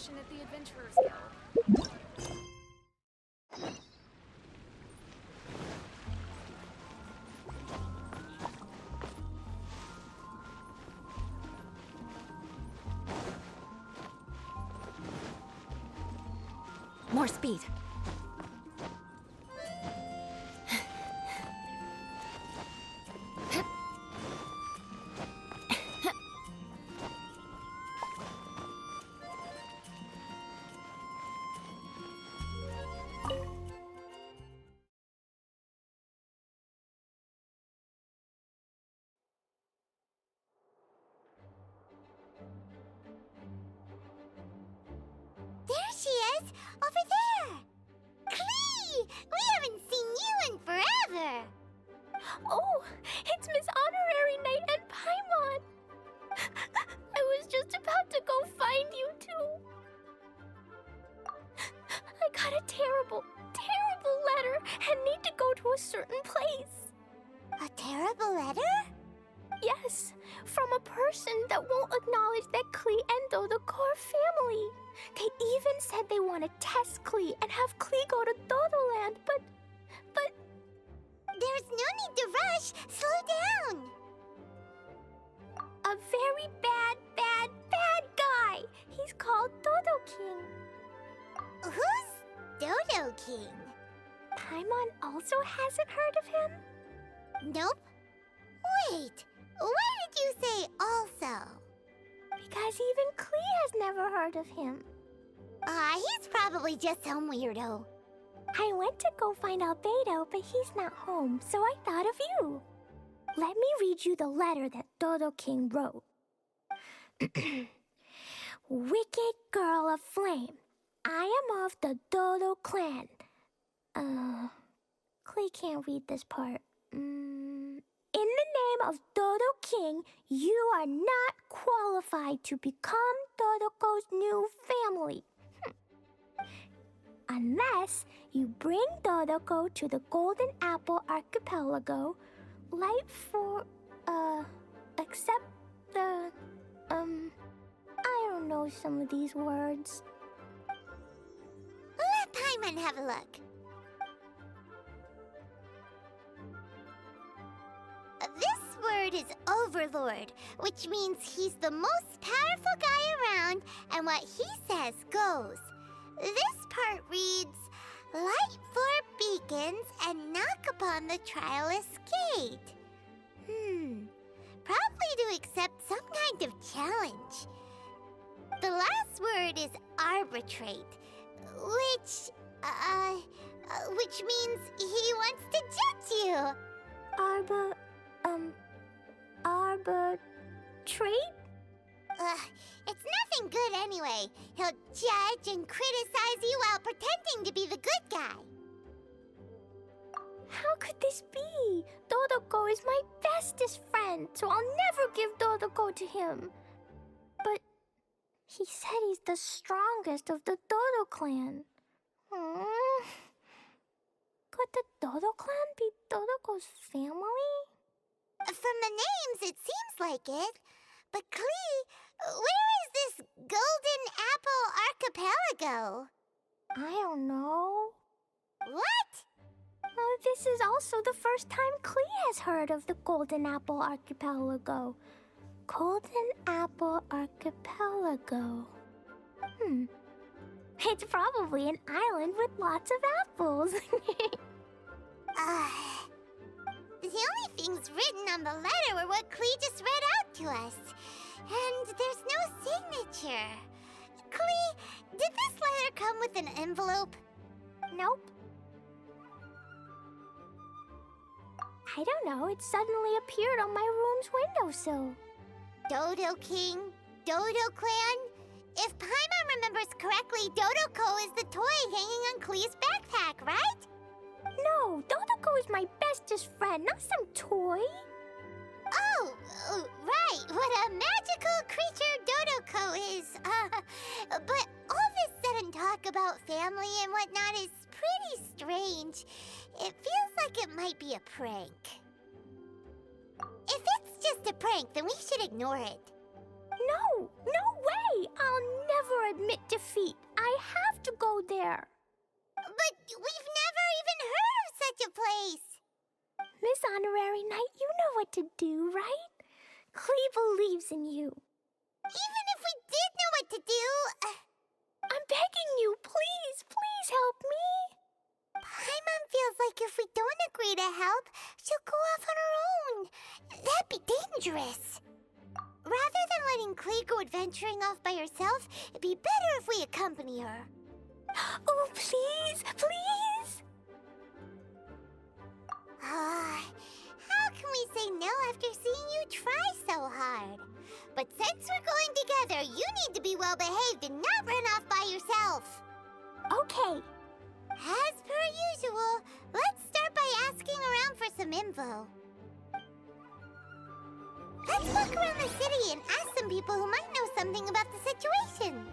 mission at the Adventurers Guild. More speed. There she is! Over there! Klee! We haven't seen you in forever! Oh, it's Miss Honorary Knight and Paimon! I was just about to go find you two. I got a terrible, terrible letter and need to go to a certain place. A terrible letter? Yes, from a person that won't acknowledge that Klee and Dodoco are family. They even said they want to test Klee and have Klee go to Dodoland, but... There's no need to rush! Slow down! A very bad, bad, bad guy! He's called Dodo King. Who's Dodo King? Paimon also hasn't heard of him? Nope. Wait, why did you say also? Because even Klee has never heard of him. He's probably just some weirdo. I went to go find Albedo, but he's not home, so I thought of you. Let me read you the letter that Dodo King wrote. Wicked girl of flame, I am of the Dodo clan. Klee can't read this part. In the name of Dodo King, you are not qualified to become Dodoco's new family. Unless you bring Dodoco to the Golden Apple Archipelago, except the, I don't know some of these words. Let Paimon have a look. This word is Overlord, which means he's the most powerful guy around, and what he says goes. This part reads, light four beacons and knock upon the trialist gate. Probably to accept some kind of challenge. The last word is arbitrate, which means he wants to judge you. Arbitrate? It's nothing good anyway. He'll judge and criticize you while pretending to be the good guy. How could this be? Dodoco is my bestest friend, so I'll never give Dodoco to him. But he said he's the strongest of the Dodo clan. Could the Dodo clan be Dodoco's family? From the names, it seems like it. But Klee, where is this Golden Apple Archipelago? I don't know. What? This is also the first time Klee has heard of the Golden Apple Archipelago. Golden Apple Archipelago. It's probably an island with lots of apples. The only things written on the letter were what Klee just read out to us. And there's no signature. Klee, did this letter come with an envelope? Nope. I don't know, it suddenly appeared on my room's windowsill. Dodo King, Dodo Clan. If Paimon remembers correctly, Dodoco is the toy hanging on Klee's backpack, right? No, Dodoco is my bestest friend, not some toy. Oh, right, what a magical creature Dodoco is. But all this sudden talk about family and whatnot is pretty strange. It feels like it might be a prank. If it's just a prank, then we should ignore it. No way! I'll never admit defeat feet. I have to go there. But we've never even heard of such a place. Miss Honorary Knight, you know what to do, right? Klee believes in you. Even if we did know what to do... I'm begging you, please, please help me. Paimon feels like if we don't agree to help, she'll go off on her own. That'd be dangerous. Rather than letting Klee go adventuring off by herself, it'd be better if we accompany her. Oh, please, please. How can we say no after seeing you try so hard? But since we're going together, you need to be well behaved and not run off by yourself. Okay. As per usual, let's start by asking around for some info. Let's look around the city and ask some people who might know something about the situation.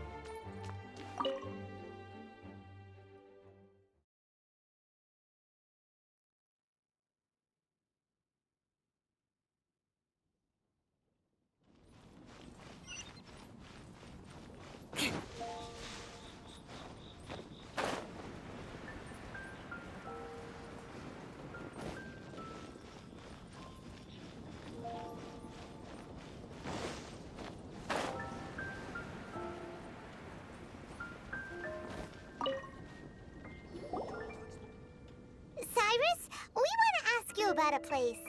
Cyrus, we want to ask you about a place.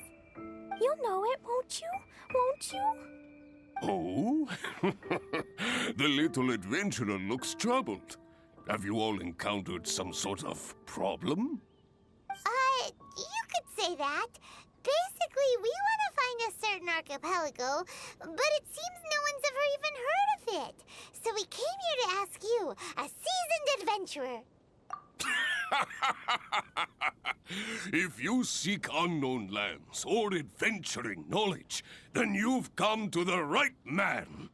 You'll know it, won't you? Won't you? Oh? The little adventurer looks troubled. Have you all encountered some sort of problem? You could say that. Basically, we want to find a certain archipelago, but it seems no one's ever even heard of it. So we came here to ask you, a seasoned adventurer. If you seek unknown lands or adventuring knowledge, then you've come to the right man.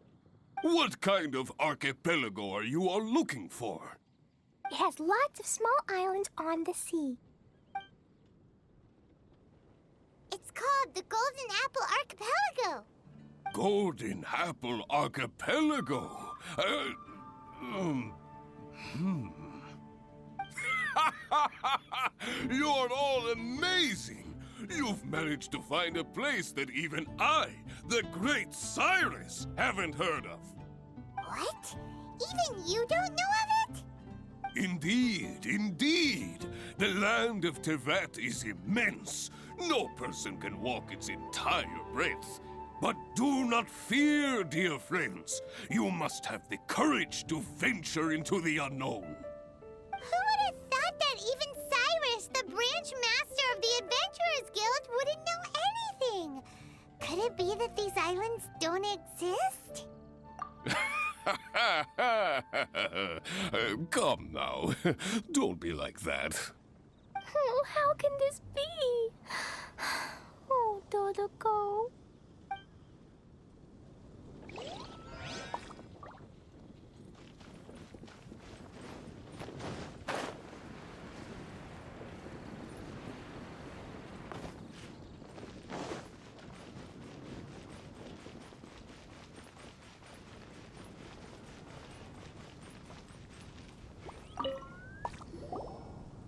What kind of archipelago are you all looking for? It has lots of small islands on the sea. It's called the Golden Apple Archipelago. Golden Apple Archipelago? You're all amazing! You've managed to find a place that even I, the great Cyrus, haven't heard of. What? Even you don't know of it? Indeed, indeed. The land of Tevat is immense. No person can walk its entire breadth. But do not fear, dear friends. You must have the courage to venture into the unknown. Who would have thought that even Cyrus, the branch master of the Adventurers Guild, wouldn't know anything? Could it be that these islands don't exist? Come now. Don't be like that. Oh, how can this be? Oh, Dodoco.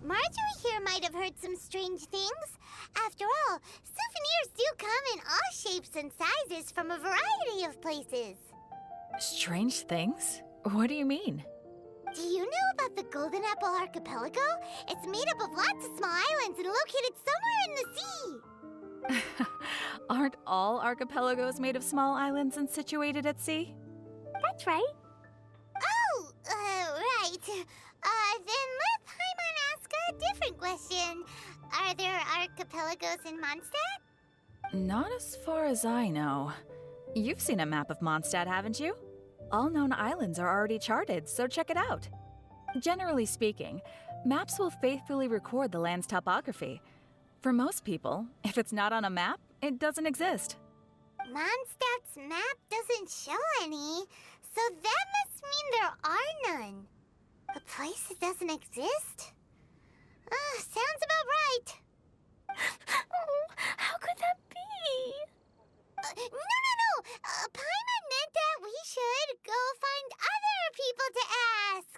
Marjorie here might have heard some strange things. After all, souvenirs do come in all shapes and sizes from a variety of places. Strange things? What do you mean? Do you know about the Golden Apple Archipelago? It's made up of lots of small islands and located somewhere in the sea. Aren't all archipelagos made of small islands and situated at sea? That's right. Oh, right. Then let Paimon ask a different question. Are there archipelagos in Mondstadt? Not as far as I know. You've seen a map of Mondstadt, haven't you? All known islands are already charted, so check it out. Generally speaking, maps will faithfully record the land's topography. For most people, if it's not on a map, it doesn't exist. Mondstadt's map doesn't show any, so that must mean there are none. A place that doesn't exist? Sounds about right. Oh, how could that be? No. Paimon meant that we should go find other people to ask.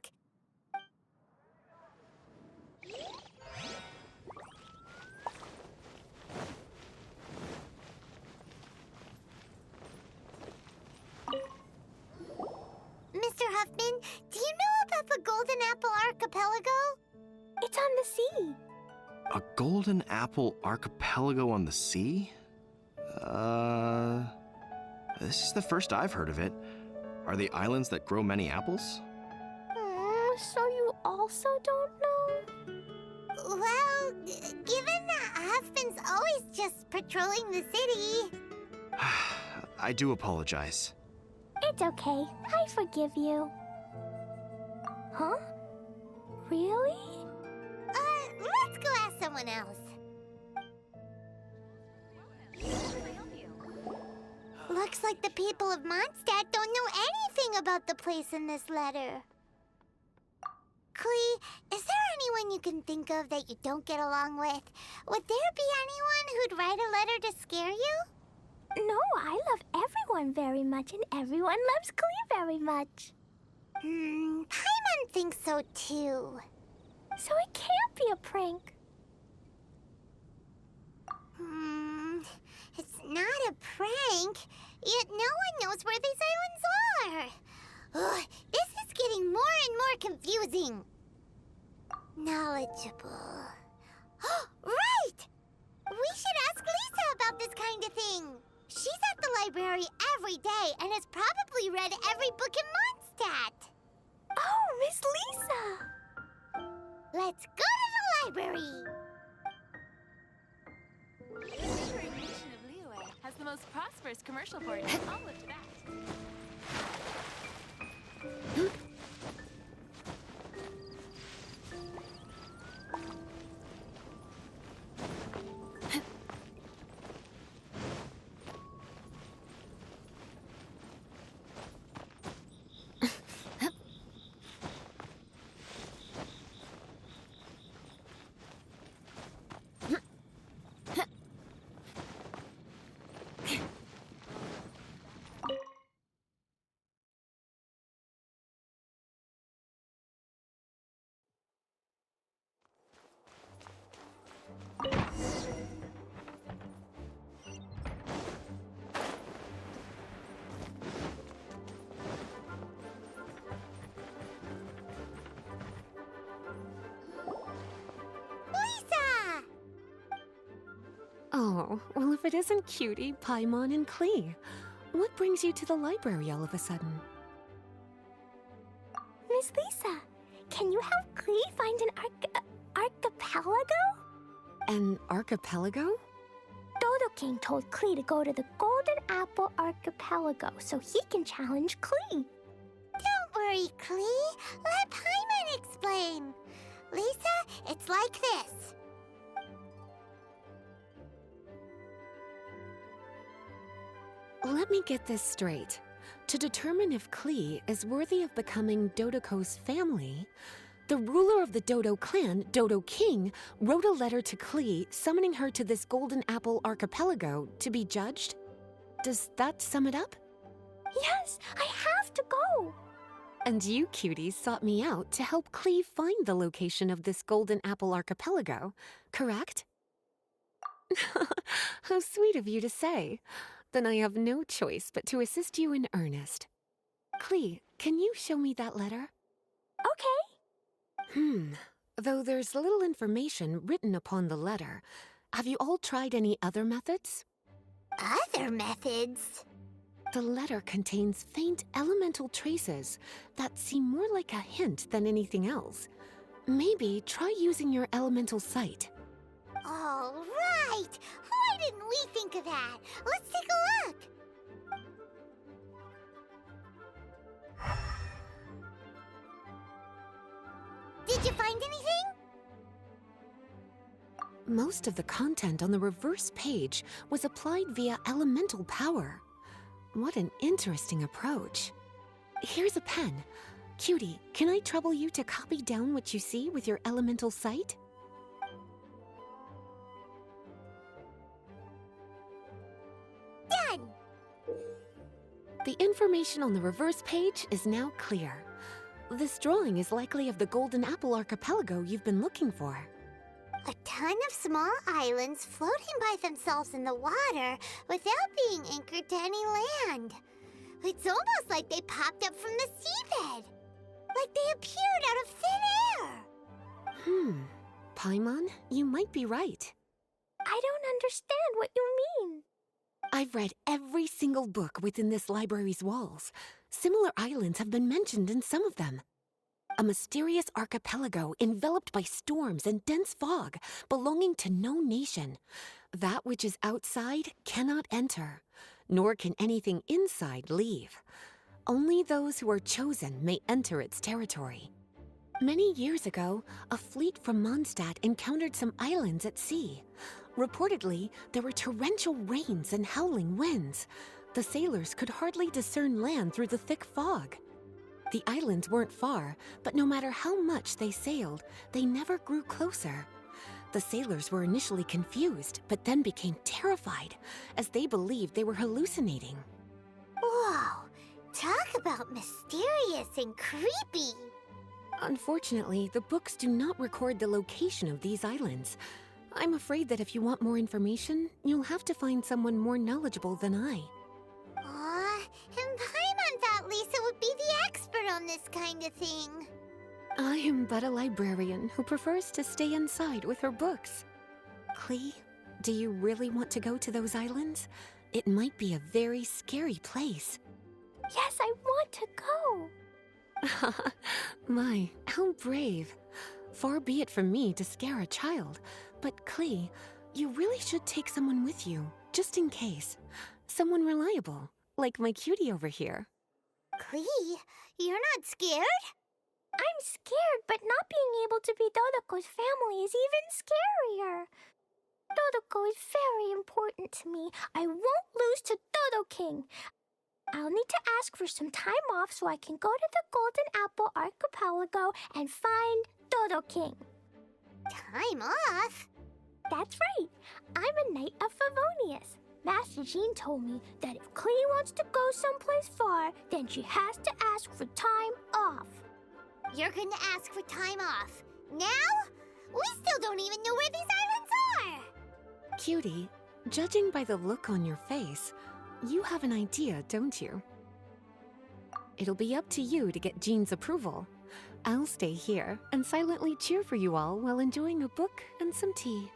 Huffman, do you know about the Golden Apple Archipelago? It's on the sea. A Golden Apple Archipelago on the sea? This is the first I've heard of it. Are they islands that grow many apples? So you also don't know? Well, given that Huffman's always just patrolling the city. I do apologize. It's okay. I forgive you. Huh? Really? Let's go ask someone else. Looks like the people of Mondstadt don't know anything about the place in this letter. Klee, is there anyone you can think of that you don't get along with? Would there be anyone who'd write a letter to scare you? No, I love everyone very much, and everyone loves Klee very much. Paimon thinks so too. So it can't be a prank. It's not a prank, yet no one knows where these islands are. Ugh, this is getting more and more confusing. Knowledgeable. Right! We should ask Lisa about this kind of thing. She's at the library every day and has probably read every book in Mondstadt. Oh, Miss Lisa! Let's go to the library. The neighboring nation of Liyue has the most prosperous commercial port in all of Tibet. Lisa! Oh, well, if it isn't Cutie, Paimon, and Klee, what brings you to the library all of a sudden? Miss Lisa, can you help Klee find an archipelago? An archipelago? Dodo King told Klee to go to the Golden Apple Archipelago so he can challenge Klee. Don't worry, Klee. Let Paimon explain. Lisa, it's like this. Let me get this straight. To determine if Klee is worthy of becoming Dodoco's family, the ruler of the Dodo clan, Dodo King, wrote a letter to Klee summoning her to this Golden Apple Archipelago to be judged? Does that sum it up? Yes, I have to go. And you, cuties, sought me out to help Klee find the location of this Golden Apple Archipelago, correct? How sweet of you to say. Then I have no choice but to assist you in earnest. Klee, can you show me that letter? Okay. Though there's little information written upon the letter, have you all tried any other methods? Other methods? The letter contains faint elemental traces that seem more like a hint than anything else. Maybe try using your elemental sight. All right. Why didn't we think of that? Let's take a look. Did you find anything? Most of the content on the reverse page was applied via elemental power. What an interesting approach. Here's a pen. Cutie, can I trouble you to copy down what you see with your elemental sight? Done. The information on the reverse page is now clear. This drawing is likely of the Golden Apple Archipelago you've been looking for. A ton of small islands floating by themselves in the water without being anchored to any land. It's almost like they popped up from the seabed. Like they appeared out of thin air. Paimon, you might be right. I don't understand what you mean. I've read every single book within this library's walls. Similar islands have been mentioned in some of them. A mysterious archipelago enveloped by storms and dense fog, belonging to no nation. That which is outside cannot enter, nor can anything inside leave. Only those who are chosen may enter its territory. Many years ago, a fleet from Mondstadt encountered some islands at sea. Reportedly, there were torrential rains and howling winds. The sailors could hardly discern land through the thick fog. The islands weren't far, but no matter how much they sailed, they never grew closer. The sailors were initially confused, but then became terrified, as they believed they were hallucinating. Whoa, talk about mysterious and creepy. Unfortunately, the books do not record the location of these islands. I'm afraid that if you want more information, you'll have to find someone more knowledgeable than I. Aw, and Paimon thought Lisa would be the expert on this kind of thing. I am but a librarian who prefers to stay inside with her books. Klee, do you really want to go to those islands? It might be a very scary place. Yes, I want to go. My, how brave. Far be it from me to scare a child, but Klee, you really should take someone with you, just in case. Someone reliable, like my cutie over here. Klee, you're not scared? I'm scared, but not being able to be Dodoco's family is even scarier. Dodoco is very important to me. I won't lose to Dodo King. I'll need to ask for some time off so I can go to the Golden Apple Archipelago and find Dodo King. Time off? That's right. I'm a Knight of Favonius. Master Jean told me that if Klee wants to go someplace far, then she has to ask for time off. You're gonna ask for time off. Now? We still don't even know where these islands are! Cutie, judging by the look on your face, you have an idea, don't you? It'll be up to you to get Jean's approval. I'll stay here and silently cheer for you all while enjoying a book and some tea.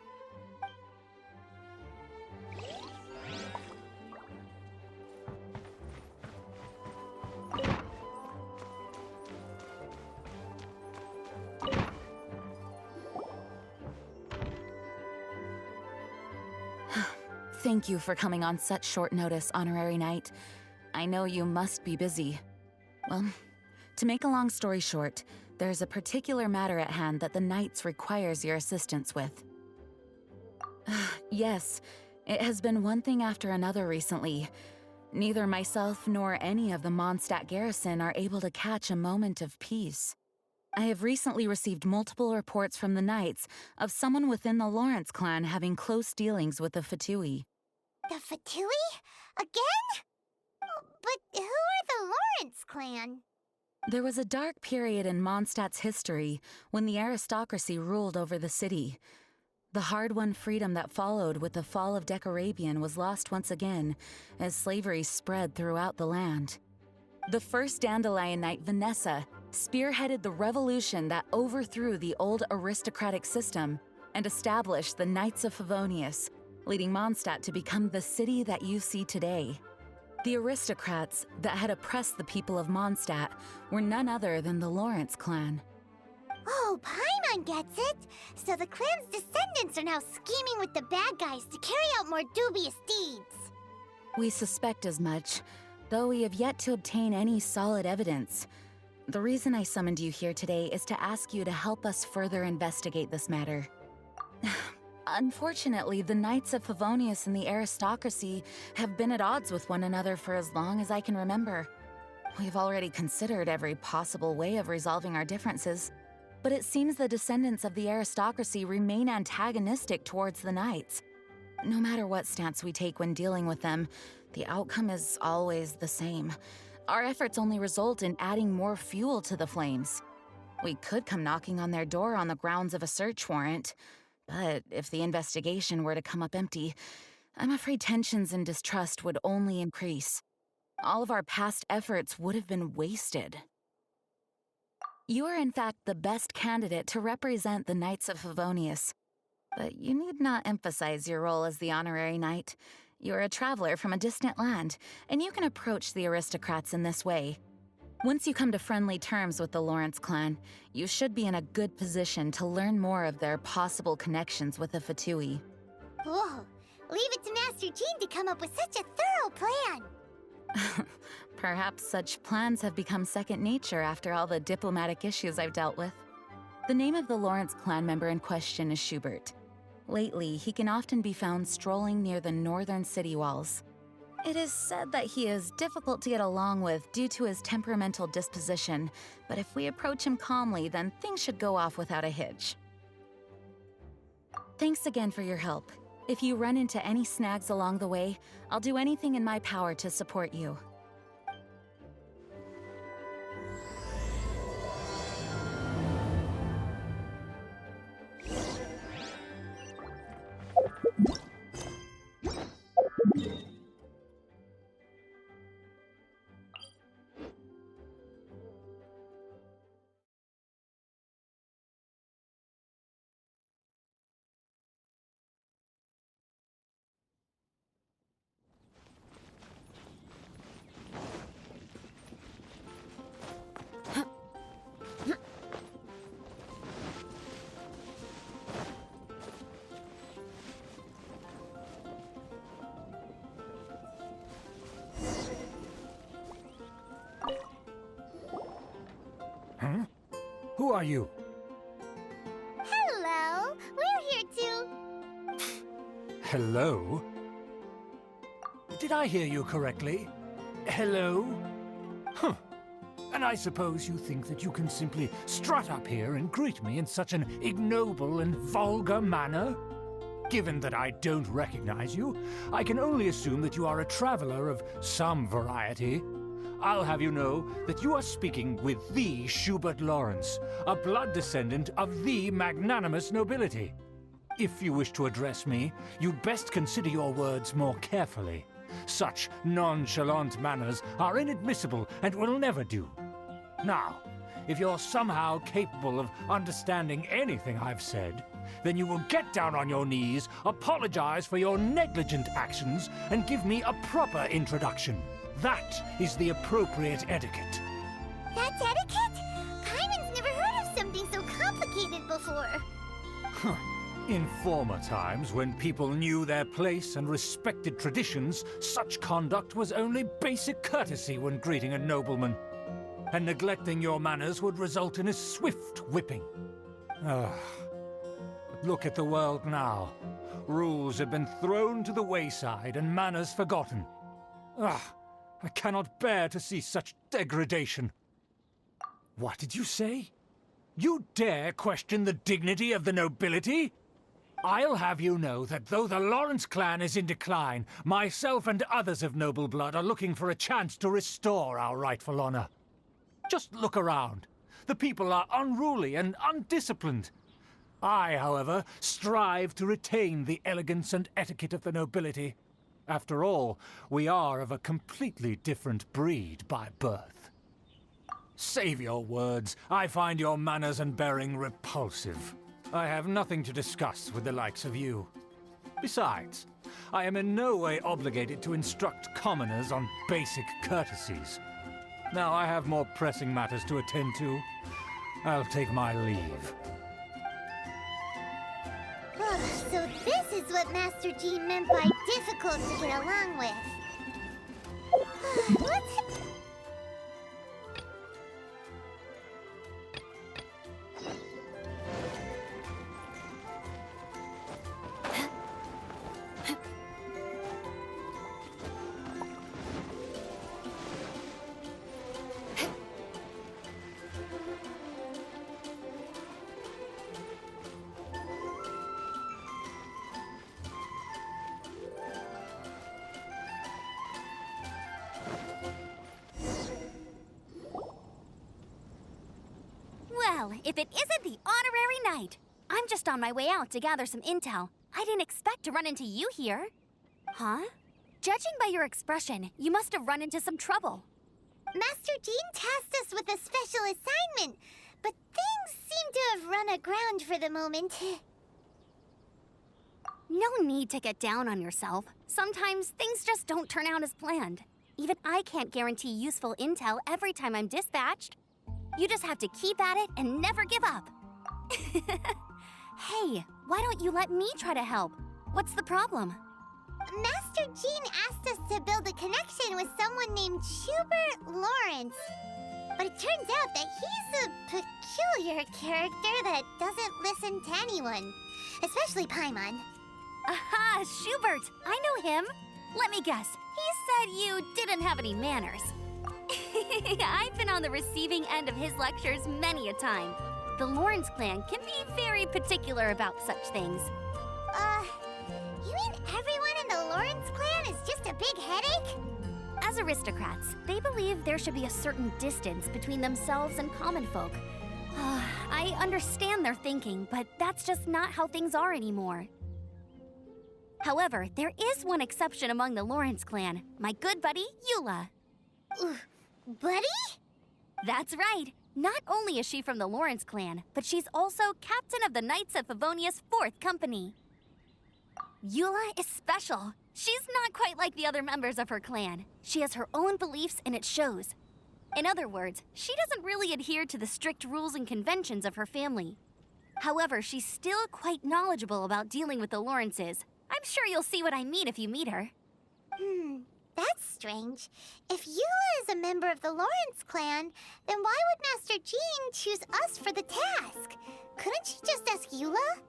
Thank you for coming on such short notice, Honorary Knight. I know you must be busy. Well, to make a long story short, there's a particular matter at hand that the Knights requires your assistance with. Yes, it has been one thing after another recently. Neither myself nor any of the Mondstadt garrison are able to catch a moment of peace. I have recently received multiple reports from the Knights of someone within the Lawrence clan having close dealings with the Fatui. The Fatui? Again? But who are the Lawrence clan? There was a dark period in Mondstadt's history when the aristocracy ruled over the city. The hard-won freedom that followed with the fall of Decarabian was lost once again as slavery spread throughout the land. The first Dandelion Knight, Vanessa, spearheaded the revolution that overthrew the old aristocratic system and established the Knights of Favonius, leading Mondstadt to become the city that you see today. The aristocrats that had oppressed the people of Mondstadt were none other than the Lawrence clan. Oh, Paimon gets it! So the clan's descendants are now scheming with the bad guys to carry out more dubious deeds. We suspect as much, though we have yet to obtain any solid evidence. The reason I summoned you here today is to ask you to help us further investigate this matter. Unfortunately, the Knights of Favonius and the aristocracy have been at odds with one another for as long as I can remember. We've already considered every possible way of resolving our differences, but it seems the descendants of the aristocracy remain antagonistic towards the Knights. No matter what stance we take when dealing with them, the outcome is always the same. Our efforts only result in adding more fuel to the flames. We could come knocking on their door on the grounds of a search warrant, but if the investigation were to come up empty, I'm afraid tensions and distrust would only increase. All of our past efforts would have been wasted. You are in fact the best candidate to represent the Knights of Favonius. But you need not emphasize your role as the honorary knight. You are a traveler from a distant land, and you can approach the aristocrats in this way. Once you come to friendly terms with the Lawrence clan, you should be in a good position to learn more of their possible connections with the Fatui. Whoa, leave it to Master Jean to come up with such a thorough plan. Perhaps such plans have become second nature after all the diplomatic issues I've dealt with. The name of the Lawrence clan member in question is Schubert. Lately, he can often be found strolling near the northern city walls. It is said that he is difficult to get along with due to his temperamental disposition, but if we approach him calmly, then things should go off without a hitch. Thanks again for your help. If you run into any snags along the way, I'll do anything in my power to support you. Who are you? Hello, we're here to... Hello? Did I hear you correctly? Hello? Huh. And I suppose you think that you can simply strut up here and greet me in such an ignoble and vulgar manner? Given that I don't recognize you, I can only assume that you are a traveler of some variety. I'll have you know that you are speaking with the Schubert Lawrence, a blood descendant of the magnanimous nobility. If you wish to address me, you'd best consider your words more carefully. Such nonchalant manners are inadmissible and will never do. Now, if you're somehow capable of understanding anything I've said, then you will get down on your knees, apologize for your negligent actions, and give me a proper introduction. That is the appropriate etiquette. That's etiquette? Kaiman's never heard of something so complicated before. In former times, when people knew their place and respected traditions, such conduct was only basic courtesy when greeting a nobleman. And neglecting your manners would result in a swift whipping. But look at the world now. Rules have been thrown to the wayside and manners forgotten. I cannot bear to see such degradation. What did you say? You dare question the dignity of the nobility? I'll have you know that though the Lawrence clan is in decline, myself and others of noble blood are looking for a chance to restore our rightful honor. Just look around. The people are unruly and undisciplined. I, however, strive to retain the elegance and etiquette of the nobility. After all, we are of a completely different breed by birth. Save your words. I find your manners and bearing repulsive. I have nothing to discuss with the likes of you. Besides, I am in no way obligated to instruct commoners on basic courtesies. Now I have more pressing matters to attend to. I'll take my leave. So this is what Master Jean meant by difficult to get along with. Let's... Well, if it isn't the honorary knight. I'm just on my way out to gather some intel. I didn't expect to run into you here. Huh? Judging by your expression, you must have run into some trouble. Master Jean tasked us with a special assignment, but things seem to have run aground for the moment. No need to get down on yourself. Sometimes things just don't turn out as planned. Even I can't guarantee useful intel every time I'm dispatched. You just have to keep at it and never give up. Hey, why don't you let me try to help? What's the problem? Master Jean asked us to build a connection with someone named Schubert Lawrence. But it turns out that he's a peculiar character that doesn't listen to anyone, especially Paimon. Aha, Schubert! I know him. Let me guess. He said you didn't have any manners. I've been on the receiving end of his lectures many a time. The Lawrence clan can be very particular about such things. You mean everyone in the Lawrence clan is just a big headache? As aristocrats, they believe there should be a certain distance between themselves and common folk. I understand their thinking, but that's just not how things are anymore. However, there is one exception among the Lawrence clan, my good buddy, Eula. Buddy? That's right. Not only is she from the Lawrence clan, but she's also captain of the Knights of Favonia's 4th company. Eula is special. She's not quite like the other members of her clan. She has her own beliefs and it shows. In other words, she doesn't really adhere to the strict rules and conventions of her family. However, she's still quite knowledgeable about dealing with the Lawrences. I'm sure you'll see what I mean if you meet her. That's strange. If Eula is a member of the Lawrence clan, then why would Master Jean choose us for the task? Couldn't she just ask Eula?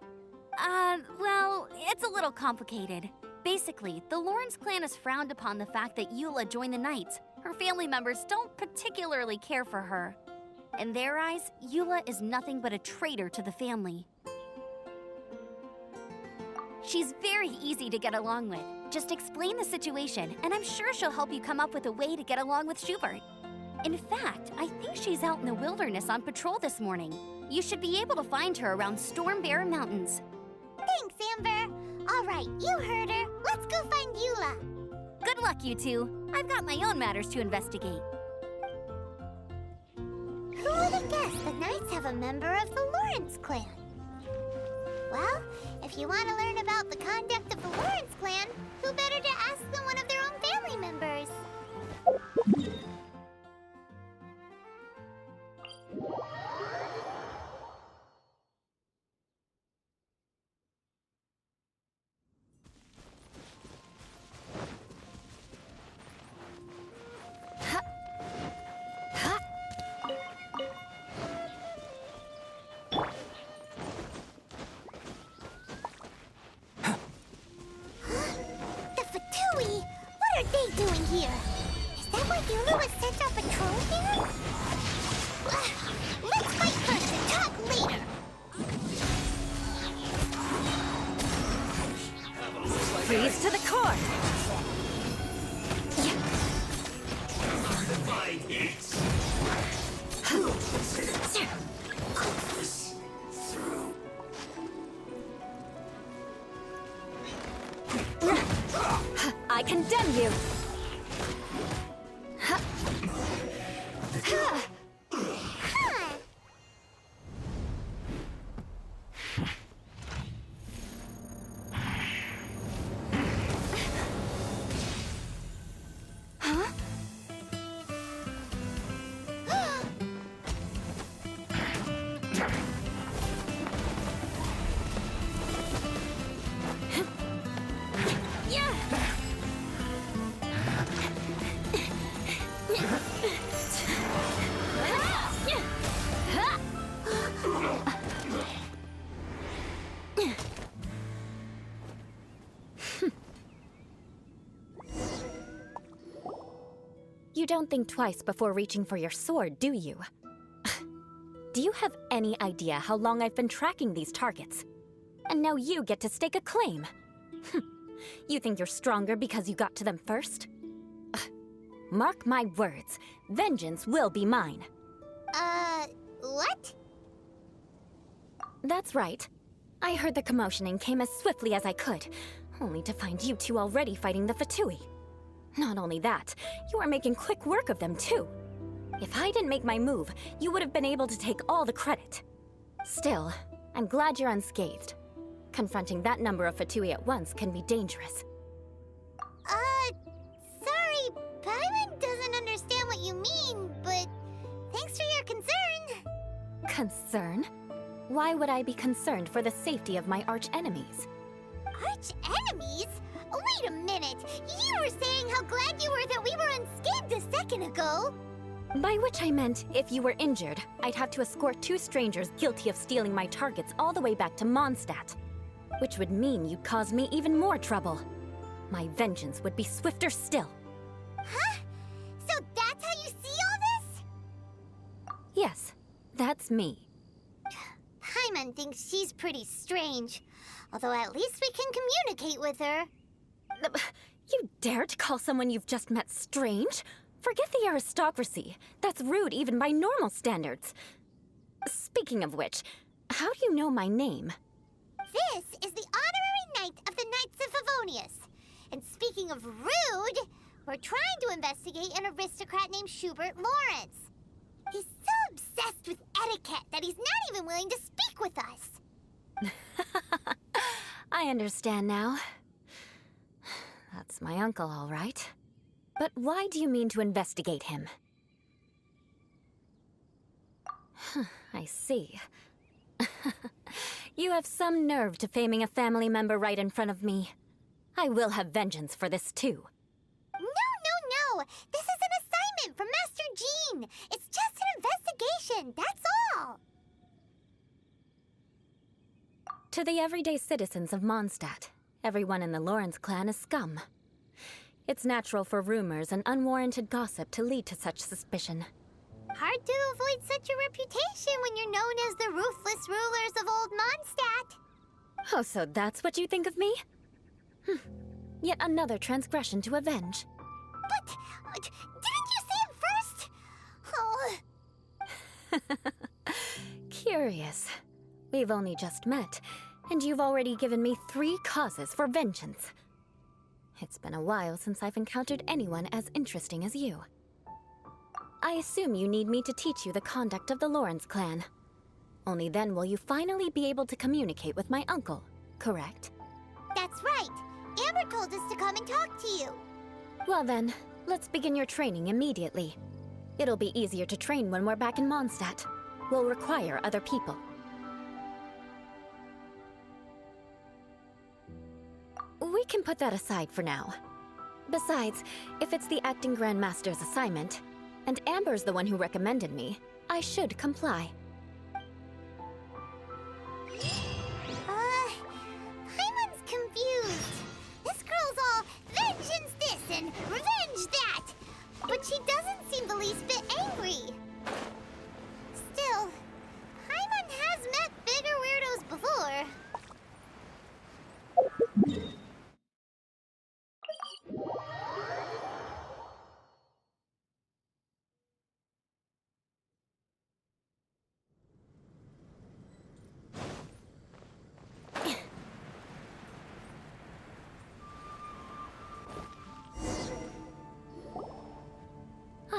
Well, it's a little complicated. Basically, the Lawrence clan has frowned upon the fact that Eula joined the Knights. Her family members don't particularly care for her. In their eyes, Eula is nothing but a traitor to the family. She's very easy to get along with. Just explain the situation, and I'm sure she'll help you come up with a way to get along with Schubert. In fact, I think she's out in the wilderness on patrol this morning. You should be able to find her around Stormbear Mountains. Thanks, Amber. All right, you heard her. Let's go find Eula. Good luck, you two. I've got my own matters to investigate. Who would have guessed the Knights have a member of the Lawrence clan? Well, if you want to learn about the conduct of the Lawrence clan, who better to ask than one of their own family members? What are they doing here? Is that why Eula was sent on patrol here? Let's fight first and talk later. Freeze to the core! I condemn you! You don't think twice before reaching for your sword, do you? Do you have any idea how long I've been tracking these targets? And now you get to stake a claim. You think you're stronger because you got to them first? Mark my words, vengeance will be mine. What? That's right. I heard the commotion and came as swiftly as I could, only to find you two already fighting the Fatui. Not only that, you are making quick work of them too. If I didn't make my move, you would have been able to take all the credit. Still, I'm glad you're unscathed. Confronting that number of Fatui at once can be dangerous. Sorry, Paimon doesn't understand what you mean, but thanks for your concern. Concern? Why would I be concerned for the safety of my arch-enemies? Arch-enemies? Wait a minute! You were saying how glad you were that we were unscathed a second ago! By which I meant, if you were injured, I'd have to escort 2 strangers guilty of stealing my targets all the way back to Mondstadt. Which would mean you'd cause me even more trouble. My vengeance would be swifter still. Huh? So that's how you see all this? Yes, that's me. Paimon thinks she's pretty strange. Although at least we can communicate with her. You dare to call someone you've just met strange? Forget the aristocracy. That's rude even by normal standards. Speaking of which, how do you know my name? This is the honorary knight of the Knights of Favonius. And speaking of rude, we're trying to investigate an aristocrat named Schubert Lawrence. He's so obsessed with etiquette that he's not even willing to speak with us. I understand now. That's my uncle, all right. But why do you mean to investigate him? I see. You have some nerve to faming a family member right in front of me. I will have vengeance for this too. No. This is an assignment from Master Jean. It's just an investigation, that's all. To the everyday citizens of Mondstadt, everyone in the Lawrence clan is scum. It's natural for rumors and unwarranted gossip to lead to such suspicion. Hard to avoid such a reputation when you're known as the ruthless rulers of old Mondstadt. Oh, so that's what you think of me? Yet another transgression to avenge. But, didn't you see it first? Oh. Curious. We've only just met, and you've already given me 3 causes for vengeance. It's been a while since I've encountered anyone as interesting as you. I assume you need me to teach you the conduct of the Lawrence clan. Only then will you finally be able to communicate with my uncle, correct? That's right. Amber told us to come and talk to you. Well then, let's begin your training immediately. It'll be easier to train when we're back in Mondstadt. We'll require other people. We can put that aside for now. Besides, if it's the acting Grandmaster's assignment, and Amber's the one who recommended me, I should comply. Paimon's confused. This girl's all vengeance this and revenge that. But she doesn't seem the least bit angry. Still, Paimon has met bigger weirdos before.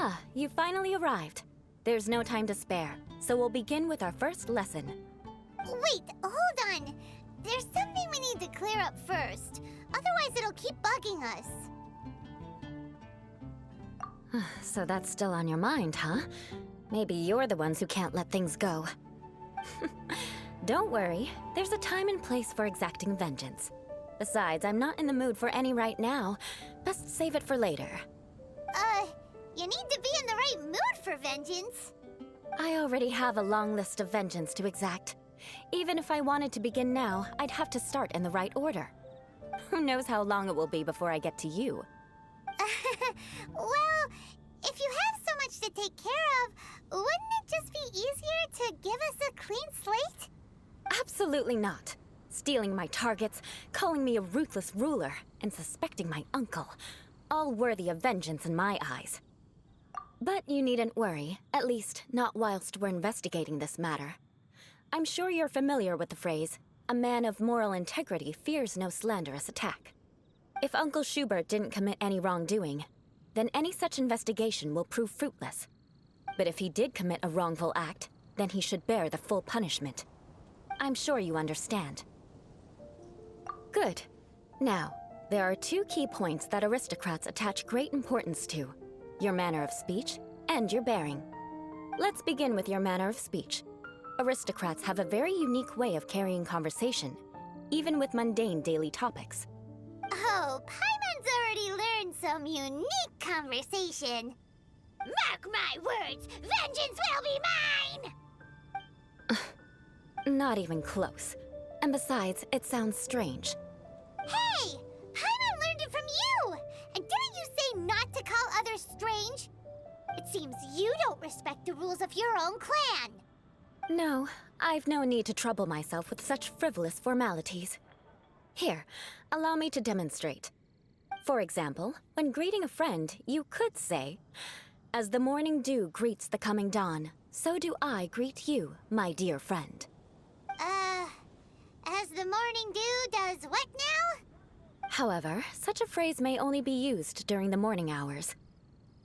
Ah, you finally arrived. There's no time to spare, so we'll begin with our first lesson. Wait, hold on. There's something we need to clear up first. Otherwise, it'll keep bugging us. So that's still on your mind, huh? Maybe you're the ones who can't let things go. Don't worry, there's a time and place for exacting vengeance. Besides, I'm not in the mood for any right now. Best save it for later. You need to be in the right mood for vengeance. I already have a long list of vengeance to exact. Even if I wanted to begin now, I'd have to start in the right order. Who knows how long it will be before I get to you? Well, if you have so much to take care of, wouldn't it just be easier to give us a clean slate? Absolutely not. Stealing my targets, calling me a ruthless ruler, and suspecting my uncle. All worthy of vengeance in my eyes. But you needn't worry, at least not whilst we're investigating this matter. I'm sure you're familiar with the phrase, a man of moral integrity fears no slanderous attack. If Uncle Schubert didn't commit any wrongdoing, then any such investigation will prove fruitless. But if he did commit a wrongful act, then he should bear the full punishment. I'm sure you understand. Good. Now, there are two key points that aristocrats attach great importance to: your manner of speech and your bearing. Let's begin with your manner of speech. Aristocrats have a very unique way of carrying conversation, even with mundane daily topics. Oh, Paimon's already learned some unique conversation. Mark my words, vengeance will be mine! Not even close. And besides, it sounds strange. Hey! Paimon learned it from you! And didn't you say not to call others strange? It seems you don't respect the rules of your own clan. No, I've no need to trouble myself with such frivolous formalities. Here, allow me to demonstrate. For example, when greeting a friend, you could say, "As the morning dew greets the coming dawn, so do I greet you, my dear friend." As the morning dew does what now? However, such a phrase may only be used during the morning hours.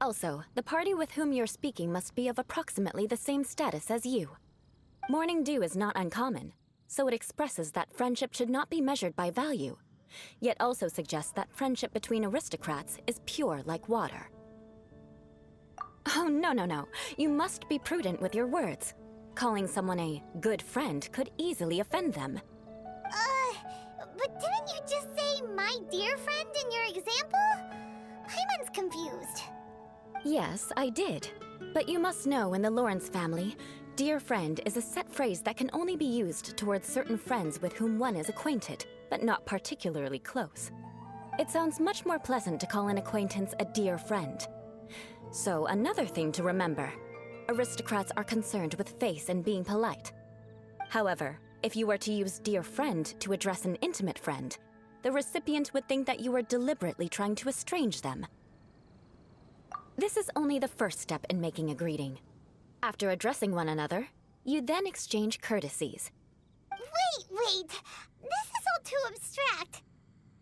Also, the party with whom you're speaking must be of approximately the same status as you. Morning dew is not uncommon, so it expresses that friendship should not be measured by value, yet also suggests that friendship between aristocrats is pure like water. Oh, no. You must be prudent with your words. Calling someone a good friend could easily offend them. But didn't you just say my dear friend in your example? Paimon's confused. Yes, I did. But you must know in the Lawrence family, dear friend is a set phrase that can only be used towards certain friends with whom one is acquainted, but not particularly close. It sounds much more pleasant to call an acquaintance a dear friend. So another thing to remember, aristocrats are concerned with face and being polite. However, if you were to use dear friend to address an intimate friend, the recipient would think that you were deliberately trying to estrange them. This is only the first step in making a greeting. After addressing one another, you then exchange courtesies. Wait. This is all too abstract.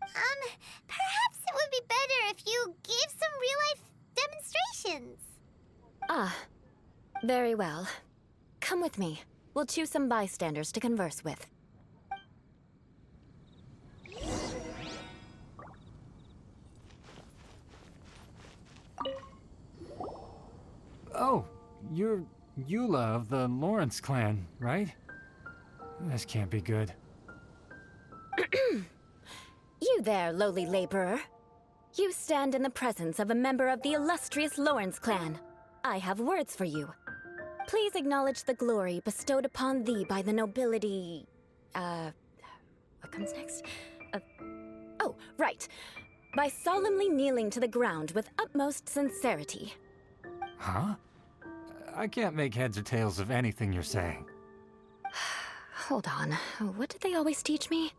Perhaps it would be better if you gave some real-life demonstrations. Ah, very well. Come with me. We'll choose some bystanders to converse with. Oh, you're Eula of the Lawrence clan, right? This can't be good. You there, lowly laborer. You stand in the presence of a member of the illustrious Lawrence clan. I have words for you. Please acknowledge the glory bestowed upon thee by the nobility... what comes next? Oh, right. By solemnly kneeling to the ground with utmost sincerity. Huh? I can't make heads or tails of anything you're saying. Hold on. What did they always teach me?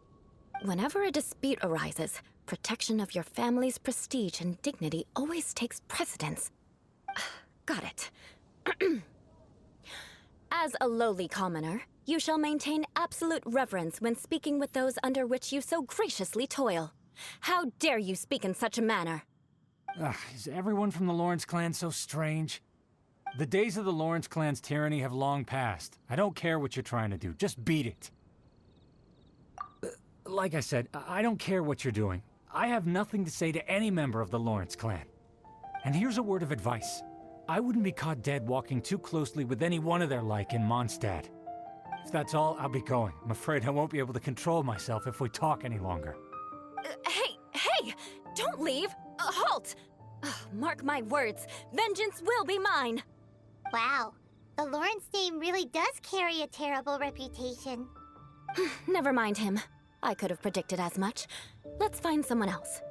Whenever a dispute arises, protection of your family's prestige and dignity always takes precedence. Got it. As a lowly commoner, you shall maintain absolute reverence when speaking with those under which you so graciously toil. How dare you speak in such a manner? Is everyone from the Lawrence clan so strange? The days of the Lawrence clan's tyranny have long passed. I don't care what you're trying to do, just beat it. Like I said, I don't care what you're doing. I have nothing to say to any member of the Lawrence clan. And here's a word of advice. I wouldn't be caught dead walking too closely with any one of their like in Mondstadt. If that's all, I'll be going. I'm afraid I won't be able to control myself if we talk any longer. Hey! Don't leave! Halt! Mark my words, vengeance will be mine! Wow, the Lawrence name really does carry a terrible reputation. Never mind him. I could have predicted as much. Let's find someone else.